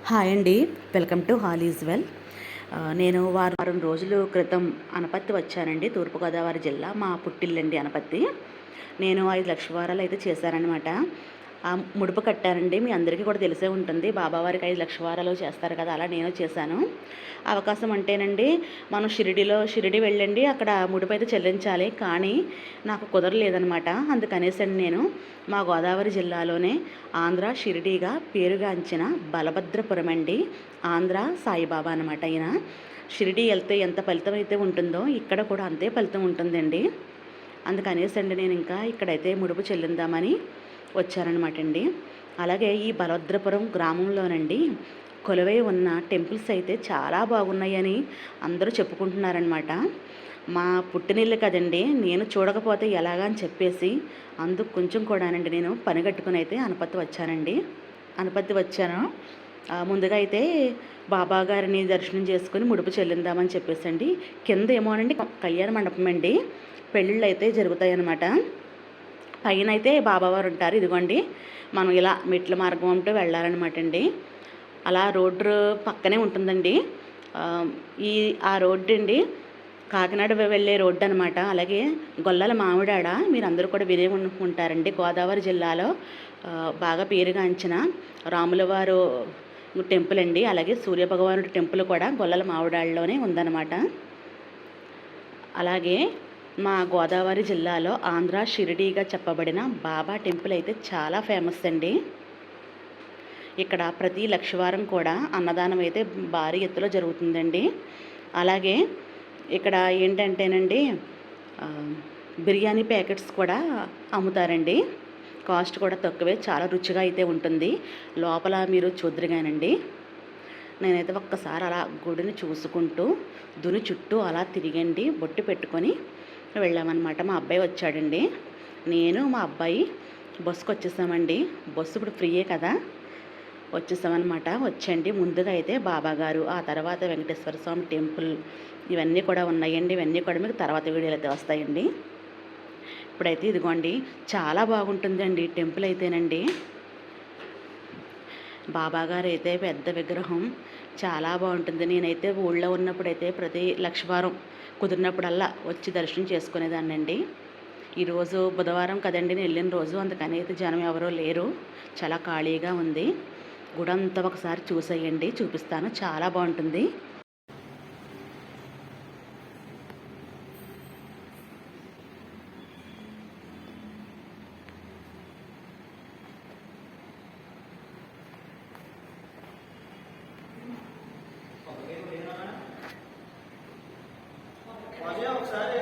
Hi అండి. Welcome to hall is well. నేను వారం రోజుల క్రితం అనపత్తి వచ్చానండి. తూర్పుగోదావరి జిల్లా మా పుట్టిల్లండి అనపత్తి. నేను 5 లక్ష వారాలు అయితే చేశాననమాట. ముడుపు కట్టానండి. మీ అందరికీ కూడా తెలిసే ఉంటుంది. బాబావారికి 5 లక్ష వారాలు చేస్తారు కదా, అలా నేను చేశాను. అవకాశం అంటేనండి, మనం షిరిడి వెళ్ళండి, అక్కడ ముడుపు అయితే చెల్లించాలి. కానీ నాకు కుదరలేదనమాట. అందుకనేసండి నేను మా గోదావరి జిల్లాలోనే ఆంధ్ర షిరిడీగా పేరుగాంచిన బలభద్రపురం అండి. ఆంధ్ర సాయిబాబా అనమాట ఆయన. షిరిడి వెళ్తే ఎంత ఫలితం అయితే ఉంటుందో ఇక్కడ కూడా అంతే ఫలితం ఉంటుందండి. అందుకనేసండి నేను ఇంకా ఇక్కడైతే ముడుపు చెల్లిందామని వచ్చారనమాట అండి. అలాగే ఈ బలభద్రపురం గ్రామంలోనండి కొలువై ఉన్న టెంపుల్స్ అయితే చాలా బాగున్నాయని అందరూ చెప్పుకుంటున్నారనమాట. మా పుట్టినిల్లు కదండి, నేను చూడకపోతే ఎలాగా అని చెప్పేసి అందుకు కొంచెం కూడానండి నేను పని కట్టుకుని అయితే అనపత్తి వచ్చాను. ముందుగా అయితే బాబా గారిని దర్శనం చేసుకుని ముడుపు చెల్లిందామని చెప్పేసండి. కింద ఏమోనండి కళ్యాణ మండపం అండి, పెళ్ళిళ్ళు అయితే జరుగుతాయి అన్నమాట. పైన అయితే బాబావారు ఉంటారు. ఇదిగోండి, మనం ఇలా మెట్ల మార్గం అంటూ వెళ్ళాలన్నమాట అండి. అలా రోడ్డు పక్కనే ఉంటుందండి. ఆ రోడ్డు అండి కాకినాడ వెళ్ళే రోడ్డు అనమాట. అలాగే గొల్లల మామిడాడ మీరు అందరూ కూడా వినే ఉంటారండి. గోదావరి జిల్లాలో బాగా పేరుగాంచిన రాములవారు టెంపుల్ అండి. అలాగే సూర్యభగవానుడి టెంపుల్ కూడా గొల్లల మామిడాడలోనే ఉందన్నమాట. అలాగే మా గోదావరి జిల్లాలో ఆంధ్ర షిరిడీగా చెప్పబడిన బాబా టెంపుల్ అయితే చాలా ఫేమస్ అండి. ఇక్కడ ప్రతి లక్షవారం కూడా అన్నదానం అయితే భారీ ఎత్తులో జరుగుతుందండి. అలాగే ఇక్కడ ఏంటంటేనండి బిర్యానీ ప్యాకెట్స్ కూడా అమ్ముతారండి. కాస్ట్ కూడా తక్కువే, చాలా రుచిగా అయితే ఉంటుంది. లోపల మీరు చూద్దరుగానండి. నేనైతే ఒక్కసారి అలా గుడిని చూసుకుంటూ దుని చుట్టూ అలా తిరిగండి బొట్టు పెట్టుకొని వెళ్ళామన్నమాట. మా అబ్బాయి వచ్చాడండి. నేను మా అబ్బాయి బస్సుకు వచ్చేసామండి. బస్సు ఇప్పుడు ఫ్రీయే కదా, వచ్చేసామన్నమాట. వచ్చండి, ముందుగా అయితే బాబాగారు, ఆ తర్వాత వెంకటేశ్వర స్వామి టెంపుల్ ఇవన్నీ కూడా ఉన్నాయండి. ఇవన్నీ కూడా మీకు తర్వాత వీడియోలు అయితే వస్తాయండి. ఇప్పుడైతే ఇదిగోండి, చాలా బాగుంటుందండి టెంపుల్ అయితేనండి. బాబాగారు అయితే పెద్ద విగ్రహం, చాలా బాగుంటుంది. నేనైతే ఊళ్ళో ఉన్నప్పుడైతే ప్రతి లక్షవారం కుదిరినప్పుడల్లా వచ్చి దర్శనం చేసుకునేదాన్ని అండి. ఈరోజు బుధవారం కదండి నేను వెళ్ళిన రోజు, అందుకని అయితే జనం ఎవరో లేరు, చాలా ఖాళీగా ఉంది. గుడంతా ఒకసారి చూసేయండి, చూపిస్తాను, చాలా బాగుంటుంది. ఒకసారి